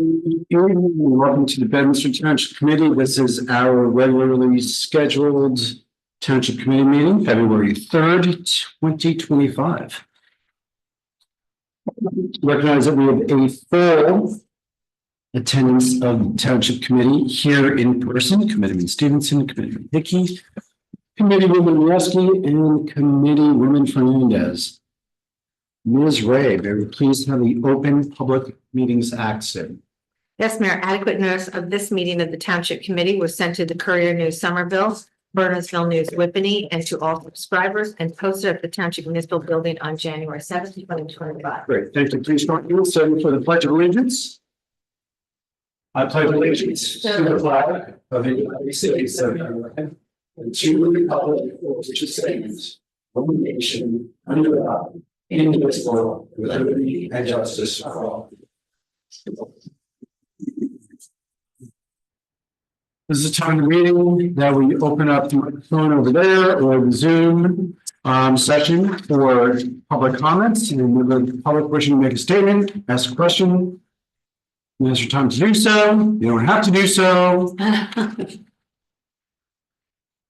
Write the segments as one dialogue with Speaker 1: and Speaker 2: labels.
Speaker 1: Welcome to the Bedminster Township Committee. This is our regularly scheduled Township Committee meeting, February 3rd, 2025. Recognize that we have a full attendance of the Township Committee here in person. Committeeman Stevenson, Committeeman Hickey, Committeewoman Reski, and Committeewoman Fernandez. Ms. Ray, very pleased to have the Open Public Meetings Act stated.
Speaker 2: Yes, Mayor, adequate notice of this meeting of the Township Committee was sent to the Courier News Somerville, Burnsville News Whippany, and to all subscribers and posted at the Township Municipal Building on January 7th, 2025.
Speaker 1: Great, thank you. Please join me for the Pledge of Allegiance. I pledge allegiance to the flag of the United States of America and to the republic for which it stands, one nation, under God, indivisible, with liberty and justice for all. This is a time of the meeting that we open up the microphone over there or the Zoom session for public comments. And with the public wishing to make a statement, ask a question, now's your time to do so. You don't have to do so.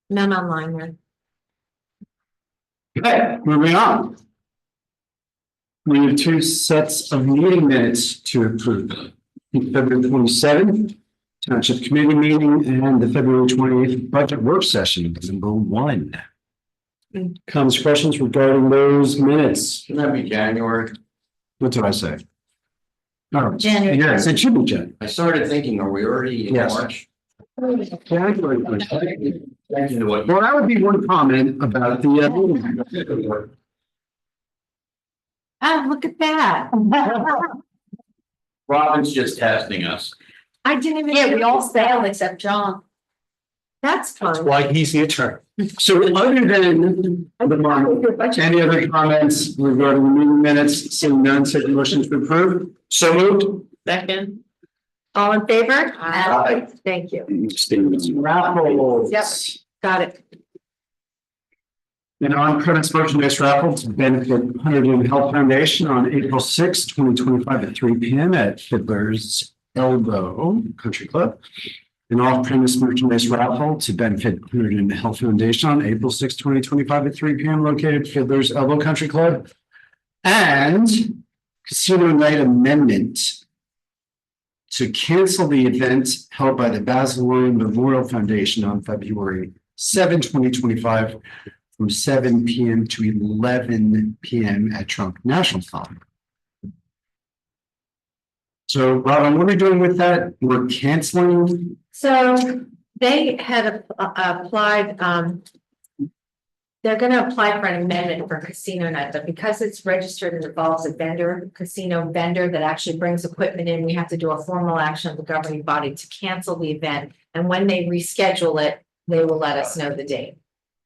Speaker 2: None online, then.
Speaker 1: Okay, moving on. We have two sets of meeting minutes to approve. February 27th. Township Committee meeting and the February 28th budget work session, number 1. Comments, questions regarding those minutes?
Speaker 3: Shouldn't that be January?
Speaker 1: What did I say? Oh,
Speaker 2: January.
Speaker 1: yes, it should be January.
Speaker 3: I started thinking, are we already in
Speaker 1: Yes.
Speaker 3: March?
Speaker 1: January.
Speaker 3: Thank you to what
Speaker 1: Well, that would be one comment about the meeting.
Speaker 2: Oh, look at that.
Speaker 3: Robin's just testing us.
Speaker 2: I didn't even.
Speaker 4: Yeah, we all failed except John.
Speaker 2: That's fun.
Speaker 1: Why he's the attorney. So other than the month, any other comments regarding the meeting minutes? Seeing none, take a motion to approve. So moved.
Speaker 2: Second. All in favor?
Speaker 3: Aye.
Speaker 2: Thank you.
Speaker 1: Raffles.
Speaker 2: Yep. Got it.
Speaker 1: An on-premise merchandise raffle to benefit Huntington Health Foundation on April 6, 2025 at 3 p.m. at Fiddler's Elbow Country Club. An off-premise merchandise raffle to benefit Huntington Health Foundation on April 6, 2025 at 3 p.m. located at Fiddler's Elbow Country Club. And casino night amendment to cancel the event held by the Basilone Memorial Foundation on February 7, 2025 from 7 p.m. to 11 p.m. at Trump National Park. So, Robin, what are we doing with that? We're canceling.
Speaker 2: So they had applied, they're going to apply for an amendment for casino night, but because it's registered and involves a vendor, casino vendor that actually brings equipment in, we have to do a formal action of the governing body to cancel the event. And when they reschedule it, they will let us know the date.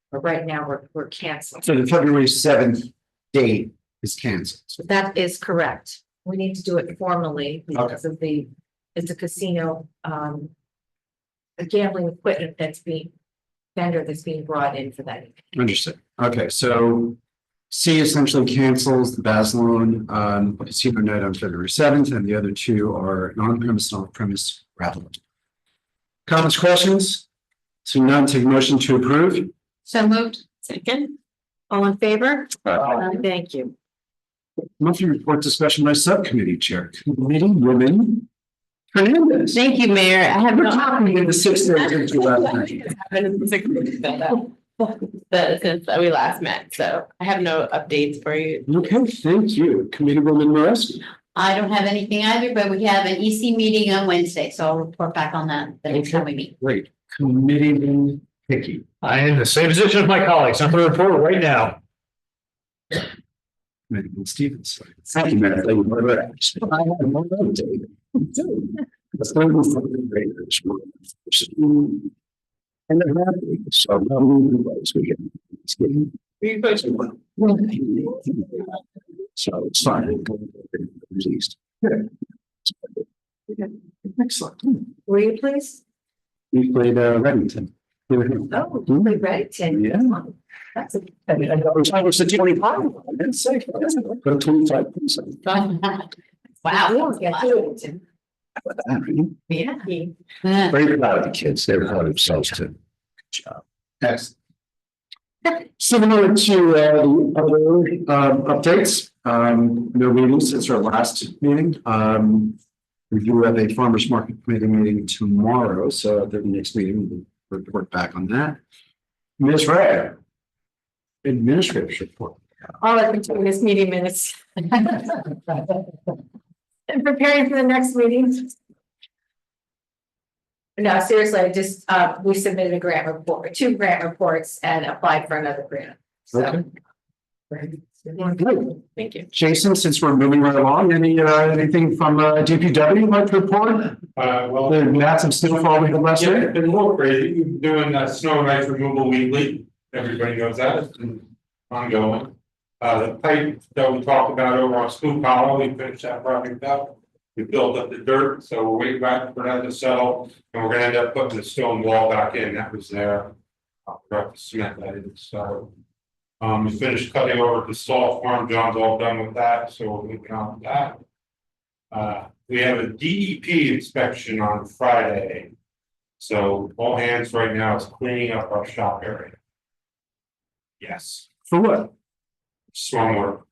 Speaker 2: But right now we're canceling.
Speaker 1: So the February 7th date is canceled.
Speaker 2: So that is correct. We need to do it formally because of it's a casino, a gambling equipment vendor that's being brought in for that.
Speaker 1: Understood. Okay, so C essentially cancels the Basilone casino night on February 7th, and the other two are on-premise and off-premise raffle. Comments, questions? So none, take a motion to approve.
Speaker 4: So moved.
Speaker 2: Second. All in favor? Thank you.
Speaker 1: Monthly report discussion by subcommittee chair, Committeewoman Fernandez.
Speaker 4: Thank you, Mayor. I have
Speaker 1: We're
Speaker 4: no
Speaker 1: talking in the 6 days into last night.
Speaker 4: since we last met, so I have no updates for you.
Speaker 1: Okay, thank you. Committeewoman Mareski.
Speaker 4: I don't have anything either, but we have an EC meeting on Wednesday, so I'll report back on that the next time we meet.
Speaker 1: Great. Committeeman Hickey.
Speaker 5: I am in the same position as my colleagues. I'm going to report right now.
Speaker 1: Committeeman Stevens. Thank you, Mayor. Thank you very much. I have one update. That's going to be something great this morning. And they're happy. So now we can. It's getting. So it's fine. Released. Good. Excellent.
Speaker 2: Will you please?
Speaker 1: We played Reddington.
Speaker 2: Oh, you played Reddington.
Speaker 1: Yeah.
Speaker 2: That's a.
Speaker 1: I was the 25. I didn't say. But 25.
Speaker 4: Wow.
Speaker 2: Yeah, Reddington. Yeah.
Speaker 4: Yeah.
Speaker 1: Very proud of the kids. They were proud of themselves too. Good job. Excellent. Similar to the other updates, no meetings since our last meeting. We do have a farmers market committee meeting tomorrow, so at the next meeting, we'll report back on that. Ms. Ray. Administrator's report.
Speaker 2: All I've been doing is meeting minutes. And preparing for the next meeting. No, seriously, I just, we submitted a grant report, 2 grant reports and applied for another grant. So. Thank you.
Speaker 1: Jason, since we're moving right along, anything from DPW you'd like to report?
Speaker 6: Well,
Speaker 1: The massive snowfall we had last
Speaker 6: yeah,
Speaker 1: night?
Speaker 6: it's been a little crazy. We've been doing snow and ice removal weekly. Everybody knows that. It's been ongoing. The pipe that we talked about over on Scoop Hollow, we finished that project up. We built up the dirt, so we're waiting back for that to settle, and we're gonna end up putting the stone wall back in. That was there. Forgot to cement that in, so. We finished cutting over the salt farm. John's all done with that, so we're moving on with that. We have a DEP inspection on Friday. So all hands right now is cleaning up our shop area. Yes,
Speaker 1: For what?
Speaker 6: stormwater.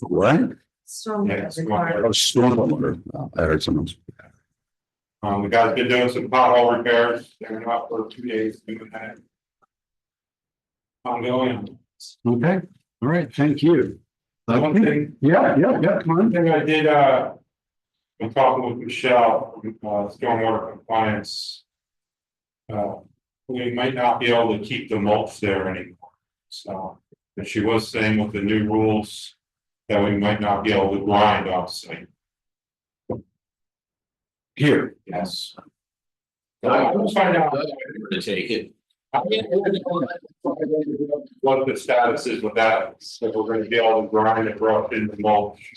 Speaker 1: What?
Speaker 6: Yeah, stormwater.
Speaker 1: Oh, stormwater. Oh, I heard someone's.
Speaker 6: The guys been doing some pothole repairs. They're not for 2 days doing that. Ongoing.
Speaker 1: Okay, all right, thank you.
Speaker 6: One thing,
Speaker 1: Yeah, come
Speaker 6: one
Speaker 1: on.
Speaker 6: thing I did, I'm talking with Michelle, stormwater compliance. We might not be able to keep the mulch there anymore. So, but she was saying with the new rules that we might not be able to grind off site.
Speaker 1: Here.
Speaker 6: Yes. I will find out.
Speaker 3: To take it.
Speaker 6: What the status is with that, if we're gonna be able to grind it rough in the mulch.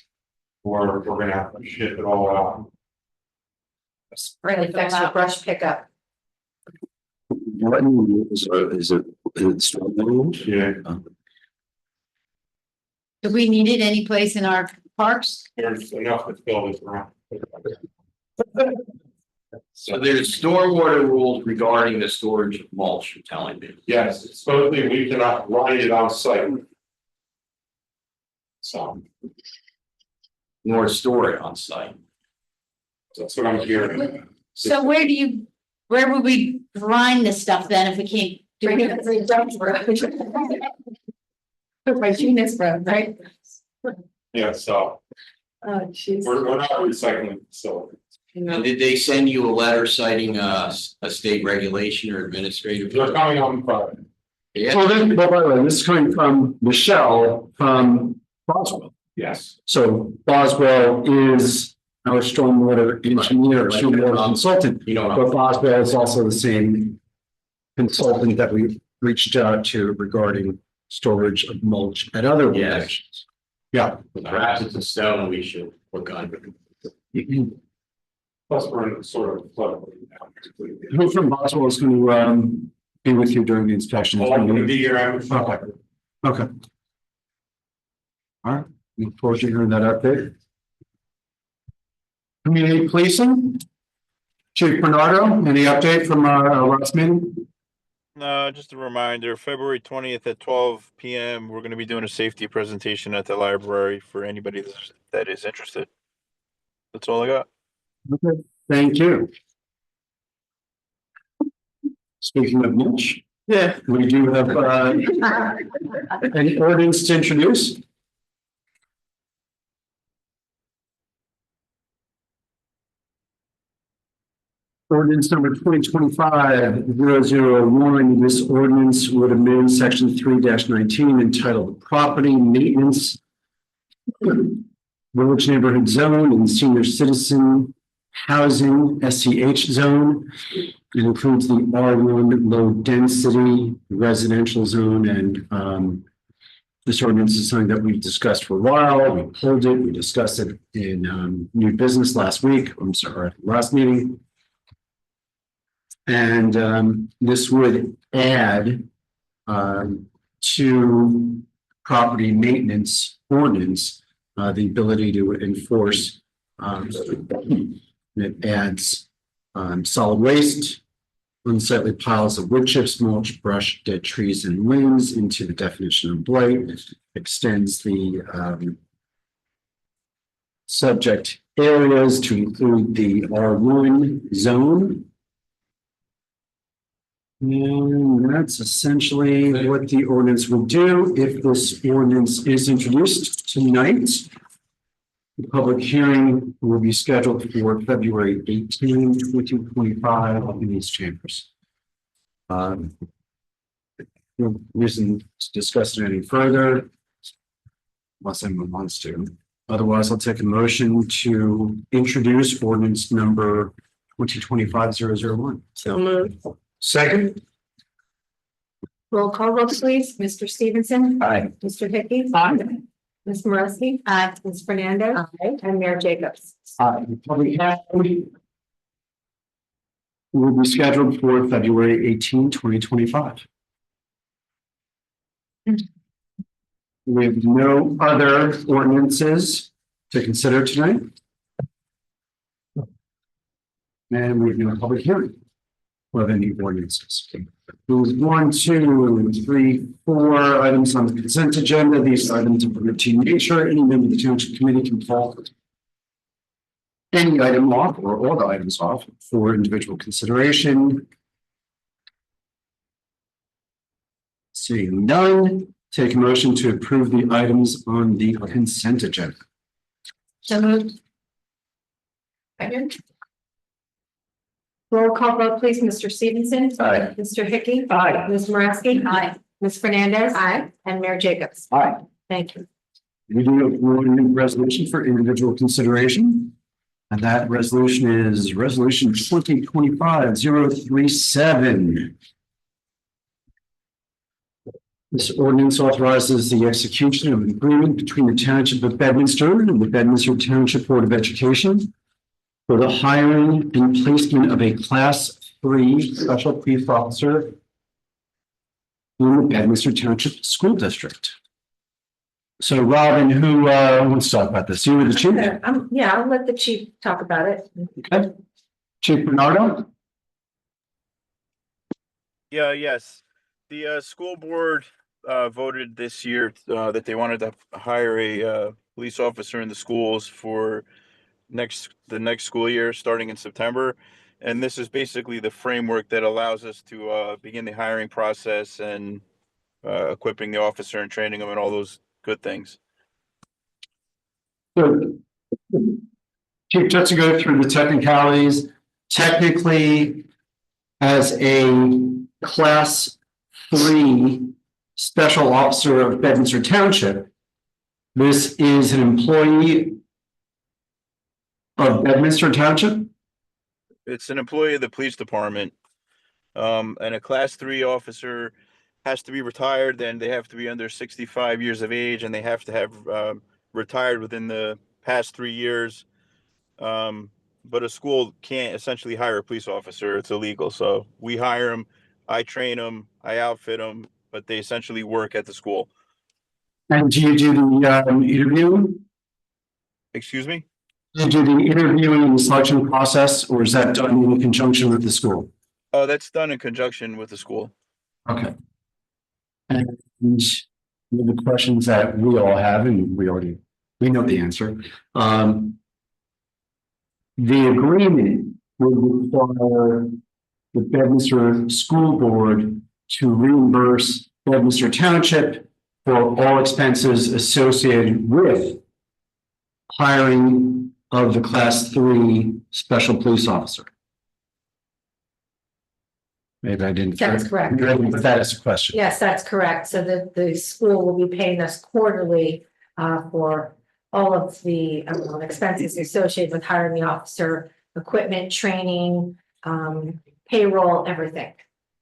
Speaker 6: Or if we're gonna have to ship it all out.
Speaker 2: Really fix the brush pickup.
Speaker 1: What rules is it? It's rules?
Speaker 6: Yeah.
Speaker 4: Do we need it any place in our parks?
Speaker 6: There's enough to fill this around.
Speaker 3: So there's stormwater rules regarding the storage of mulch, you're telling me.
Speaker 6: Yes, supposedly we cannot grind it on site. So
Speaker 3: Nor store it on site.
Speaker 6: that's what I'm hearing.
Speaker 4: So where would we grind this stuff then if we can't do
Speaker 2: Bring it
Speaker 4: it?
Speaker 2: to the dump road. Put my genius road, right?
Speaker 6: Yeah, so
Speaker 2: Oh, jeez.
Speaker 6: we're not recycling, so.
Speaker 3: And did they send you a letter citing a state regulation or administrative?
Speaker 6: They're coming on Friday.
Speaker 3: Yeah,
Speaker 1: Well, then, but by the way, this is coming from Michelle from Boswell.
Speaker 6: Yes.
Speaker 1: So Boswell is our stormwater engineer,
Speaker 3: Right.
Speaker 1: stormwater consultant.
Speaker 3: you know,
Speaker 1: But Boswell is also the same consultant that we reached out to regarding storage of mulch at other
Speaker 3: Yes.
Speaker 1: locations. Yeah.
Speaker 3: perhaps it's a stone we should look under.
Speaker 6: Plus we're in sort of flood.
Speaker 1: Who from Boswell is going to be with you during the inspection?
Speaker 6: Well, I'm gonna be here.
Speaker 1: Okay. Okay. All right, look forward to hearing that update. Community policing. Chief Bernardo, any update from our last meeting?
Speaker 7: No, just a reminder, February 20th at 12 PM, we're gonna be doing a safety presentation at the library for anybody that is interested. That's all I got.
Speaker 1: Okay, thank you. Speaking of mulch. Yeah. We do have an ordinance to introduce. Ordinance number 2025-001. This ordinance would amend section 3-19 entitled Property Maintenance, Village Neighborhood Zone and Senior Citizen Housing SCH Zone. It includes the R1 low density residential zone, and this ordinance is something that we've discussed for a while. We pulled it, we discussed it in new business last week, last meeting. And this would add to property maintenance ordinance the ability to enforce It adds solid waste, unsightly piles of wood chips, mulch, brush, dead trees and limbs into the definition of blight. Extends the subject areas to include the R1 zone. And that's essentially what the ordinance will do. If this ordinance is introduced tonight, the public hearing will be scheduled for February 18, 2025 in these chambers. No reason to discuss it any further, unless anyone wants to. Otherwise, I'll take a motion to introduce ordinance number 2025-001.
Speaker 2: So moved.
Speaker 5: Second.
Speaker 2: Roll call vote, please. Mr. Stevenson.
Speaker 1: Aye.
Speaker 2: Mr. Hickey.
Speaker 5: Aye.
Speaker 2: Ms. Moreski.
Speaker 4: Aye.
Speaker 2: Ms. Fernandez. And Mayor Jacobs.
Speaker 1: The public hearing will be scheduled for February 18, 2025. We have no other ordinances to consider tonight. And we've got a public hearing of any ordinances. There's 1, 2, 3, 4 items on the consent agenda. These items are of routine nature. Any member of the township committee can call any item off or all the items off for individual consideration. Seeing none, take a motion to approve the items on the consent agenda.
Speaker 4: So moved. Second.
Speaker 2: Roll call vote, please. Mr. Stevenson.
Speaker 1: Aye.
Speaker 2: Mr. Hickey.
Speaker 1: Aye.
Speaker 2: Ms. Moreski.
Speaker 4: Aye.
Speaker 2: Ms. Fernandez. And Mayor Jacobs.
Speaker 1: Aye.
Speaker 2: Thank you.
Speaker 1: We do have one resolution for individual consideration. And that resolution is resolution 2025-037. This ordinance authorizes the execution of an agreement between the Township of Bedminster and the Bedminster Township Board of Education for the hiring and placement of a Class 3 Special Police Officer in the Bedminster Township School District. So Robin, who wants to talk about this? You were the chief?
Speaker 2: Yeah, I'll let the chief talk about it.
Speaker 1: Okay. Chief Bernardo?
Speaker 7: Yes. The school board voted this year that they wanted to hire a police officer in the schools for the next school year, starting in September. And this is basically the framework that allows us to begin the hiring process and equipping the officer and training them and all those good things.
Speaker 1: So, Chief, just to go through the technicalities, technically, as a Class 3 Special Officer of Bedminster Township, this is an employee of Bedminster Township?
Speaker 7: It's an employee of the police department. And a Class 3 officer has to be retired, then they have to be under 65 years of age, and they have to have retired within the past 3 years. But a school can't essentially hire a police officer. It's illegal. So we hire them, I train them, I outfit them, but they essentially work at the school.
Speaker 1: And do you do the interviewing?
Speaker 7: Excuse me?
Speaker 1: Do you do the interviewing and the selection process, or is that done in conjunction with the school?
Speaker 7: Oh, that's done in conjunction with the school.
Speaker 1: Okay. And the questions that we all have, and we know the answer. The agreement will require the Bedminster School Board to reimburse Bedminster Township for all expenses associated with hiring of the Class 3 Special Police Officer. Maybe I didn't.
Speaker 2: That's correct.
Speaker 1: But that is a question.
Speaker 2: Yes, that's correct. So the school will be paying us quarterly for all of the expenses associated with hiring the officer, equipment, training, payroll, everything.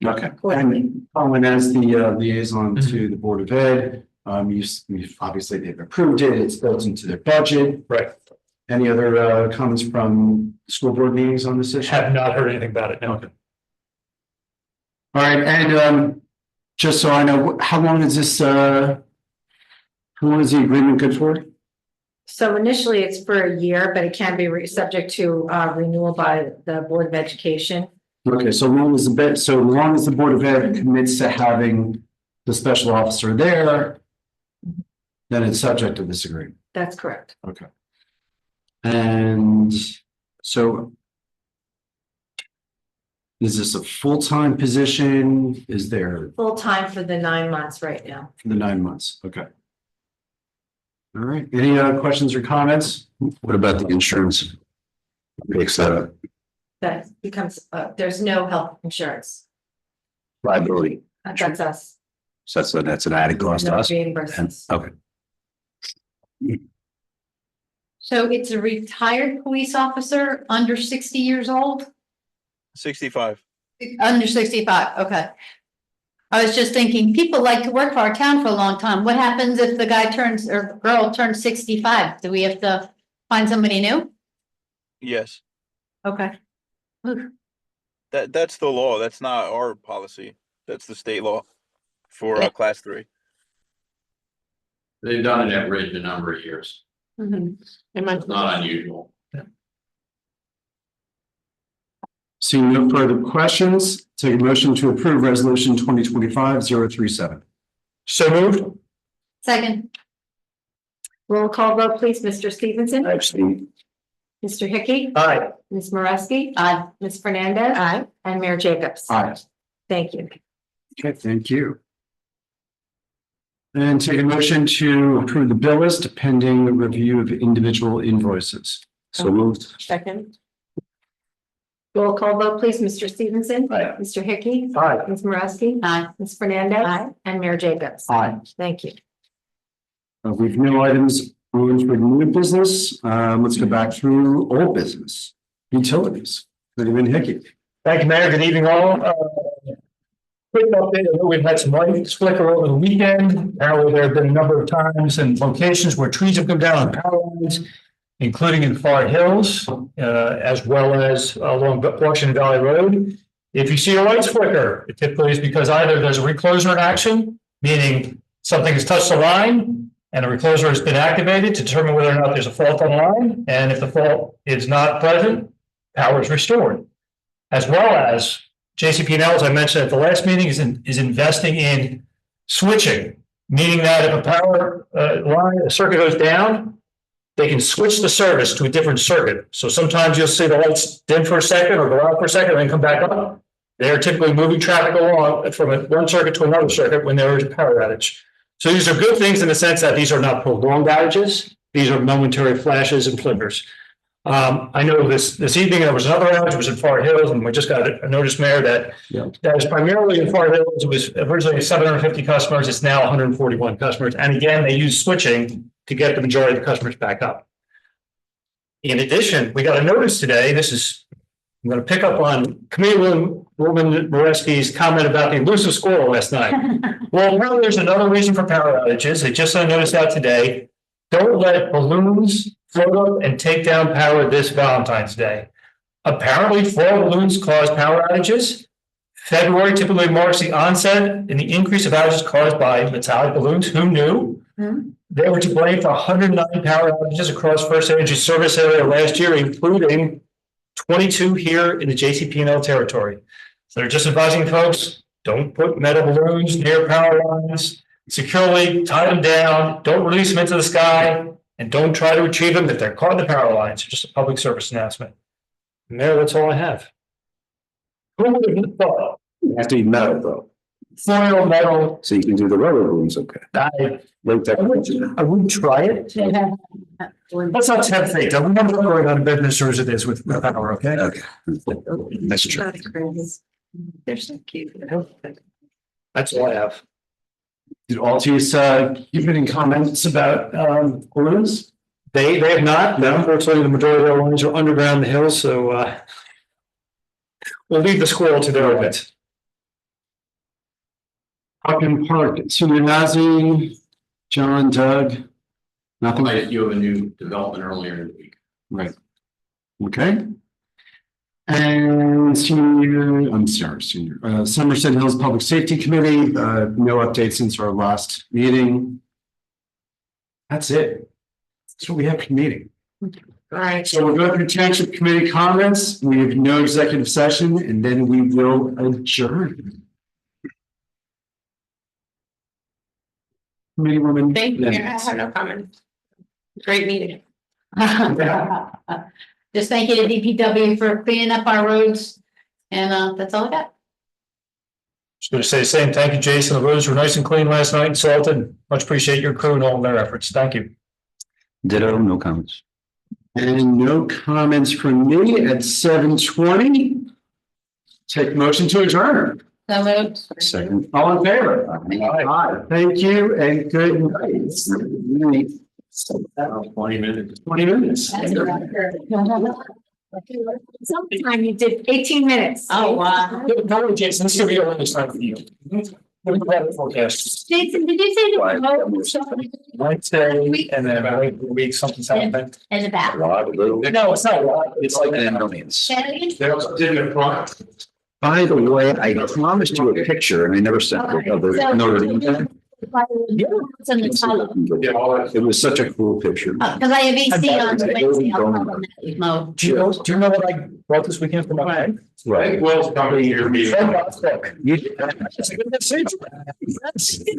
Speaker 1: Okay.
Speaker 2: Quarterly.
Speaker 1: And Colin, as the liaison to the Board of Ed, obviously they've approved it. It's built into their budget.
Speaker 5: Right.
Speaker 1: Any other comments from school board meetings on this issue?
Speaker 5: Have not heard anything about it. No.
Speaker 1: Okay. All right, and just so I know, how long is this? How long is the agreement good for?
Speaker 2: So initially it's for a year, but it can be subject to renewal by the Board of Education.
Speaker 1: Okay, so long as the Board of Ed commits to having the special officer there, then it's subject to this agreement.
Speaker 2: That's correct.
Speaker 1: Okay. And so is this a full-time position? Is there
Speaker 2: Full-time for the 9 months right now.
Speaker 1: for the 9 months? Okay. All right. Any other questions or comments?
Speaker 8: What about the insurance? Makes that a
Speaker 2: That becomes, there's no health insurance.
Speaker 8: liability.
Speaker 2: That's us.
Speaker 8: So that's an added cost to
Speaker 2: No
Speaker 8: us.
Speaker 2: reimbursements.
Speaker 8: Okay.
Speaker 4: So it's a retired police officer under 60 years old?
Speaker 7: 65.
Speaker 4: Under 65, okay. I was just thinking, people like to work for our town for a long time. What happens if the guy turns or girl turns 65? Do we have to find somebody new?
Speaker 7: Yes,
Speaker 4: Okay. Ooh.
Speaker 7: that's the law. That's not our policy. That's the state law for
Speaker 4: Yeah.
Speaker 7: class 3.
Speaker 3: They've done it at Ridge a number of years. It's not unusual.
Speaker 1: Seeing no further questions, take a motion to approve resolution 2025-037.
Speaker 5: So moved.
Speaker 4: Second,
Speaker 2: Roll call vote, please. Mr. Stevenson.
Speaker 8: Actually,
Speaker 2: Mr. Hickey.
Speaker 5: Aye.
Speaker 2: Ms. Moreski.
Speaker 4: aye.
Speaker 2: Ms. Fernandez.
Speaker 4: Aye.
Speaker 2: And Mayor Jacobs.
Speaker 1: Aye.
Speaker 2: Thank you.
Speaker 1: Okay, thank you. And take a motion to approve the bill list pending review of individual invoices.
Speaker 8: so moved.
Speaker 2: Second. Roll call vote, please. Mr. Stevenson.
Speaker 8: Aye.
Speaker 2: Mr. Hickey.
Speaker 5: Aye.
Speaker 2: Ms. Moreski.
Speaker 4: Aye.
Speaker 2: Ms. Fernandez.
Speaker 4: Aye.
Speaker 2: And Mayor Jacobs.
Speaker 1: Aye.
Speaker 2: Thank you.
Speaker 1: We've no items on for new business. Let's go back through old business. Utilities. Good evening, Hickey.
Speaker 5: Thank you, Mayor. Good evening, all. Quick update. I know we've had some lights flicker over the weekend. Apparently, there have been a number of times and locations where trees have come down on power lines, including in Forest Hills, as well as along Washington Valley Road. If you see your lights flicker, it typically is because either there's a recloser in action, meaning something has touched the line and a recloser has been activated to determine whether or not there's a fault on the line. And if the fault is not present, power is restored. As well as JCP&L, as I mentioned at the last meeting, is investing in switching, meaning that if a power line, a circuit goes down, they can switch the service to a different circuit. So sometimes you'll see the lights dim for a second or go out for a second and then come back up. They're typically moving traffic along from one circuit to another circuit when there is a power outage. So these are good things in the sense that these are not prolonged outages. These are momentary flashes and flickers. I know this evening there was another outage. It was in Forest Hills, and we just got a notice, Mayor, that that is primarily in Forest Hills. It was originally 750 customers. It's now 141 customers. And again, they use switching to get the majority of the customers back up. In addition, we got a notice today. I'm going to pick up on Committeewoman Moreski's comment about the elusive squirrel last night. Well, apparently there's another reason for power outages. They just sent a notice out today. Don't let balloons float up and take down power this Valentine's Day. Apparently, fall balloons cause power outages. February typically marks the onset in the increase of outages caused by metallic balloons. Who knew? They were to blame for 109 power outages across First Energy service area last year, including 22 here in the JCP&L territory. So they're just advising folks, don't put metal balloons near power lines, securely tie them down, don't release them into the sky, and don't try to retrieve them if they're caught in the power lines. It's just a public service announcement. Mayor, that's all I have. Who would have thought?
Speaker 8: You have to be metal though,
Speaker 5: Foil metal,
Speaker 8: so you can do the rubber balloons. Okay.
Speaker 5: I
Speaker 8: Like
Speaker 5: wouldn't try it. Let's not tempt fate. I remember going on Bedminster as it is with power, okay?
Speaker 8: Okay. That's true.
Speaker 2: They're so cute.
Speaker 5: That's all I have.
Speaker 1: Did Altice give any comments about balloons?
Speaker 5: They have not. No, unfortunately, the majority of their lines are underground the hill, so we'll leave the squirrel to their event.
Speaker 1: Hawken Park, Senior Housing, John, Doug. Nothing.
Speaker 3: You have a new development earlier in the week.
Speaker 1: Right. Okay. And senior, Somerset Hills Public Safety Committee, no update since our last meeting. That's it. That's what we have for meeting.
Speaker 2: All right.
Speaker 1: So we'll go through township committee comments. We have no executive session and then we will adjourn. Committee woman.
Speaker 2: Thank you. I have no comment. Great meeting.
Speaker 4: Just thank you to DPW for cleaning up our roads. And that's all I got.
Speaker 5: Just gonna say the same. Thank you, Jason. The roads were nice and clean last night and salted. Much appreciate your crew and all their efforts. Thank you.
Speaker 8: Ditto, no comments.
Speaker 1: And no comments from me at 7:20. Take motion to adjourn.
Speaker 4: So moved.
Speaker 8: Second.
Speaker 1: All in favor? Aye. Thank you and good night.
Speaker 3: 20 minutes.
Speaker 1: 20 minutes.
Speaker 2: Sometime you did 18 minutes.
Speaker 4: Oh, wow.
Speaker 5: No, Jason, this is gonna be a this time for you. Forecast.
Speaker 4: Jason, did you say the
Speaker 5: Wednesday and then wait a week, something's happening.
Speaker 4: in the back?
Speaker 5: No, it's not a lot.
Speaker 8: It's like an millions.
Speaker 6: They also did it in front.
Speaker 8: By the way, I promised you a picture and I never sent it.
Speaker 4: It's in the title.
Speaker 6: Yeah, all that.
Speaker 8: It was such a cool picture.
Speaker 4: Because I have AC on Wednesday, I'll come on that mode.
Speaker 5: Do you know what I brought this weekend for my wife?
Speaker 6: I think Will's coming to your meeting.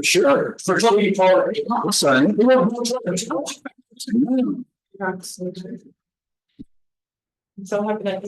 Speaker 8: Sure.
Speaker 5: For looking forward.
Speaker 8: Son.
Speaker 2: I'm so happy that.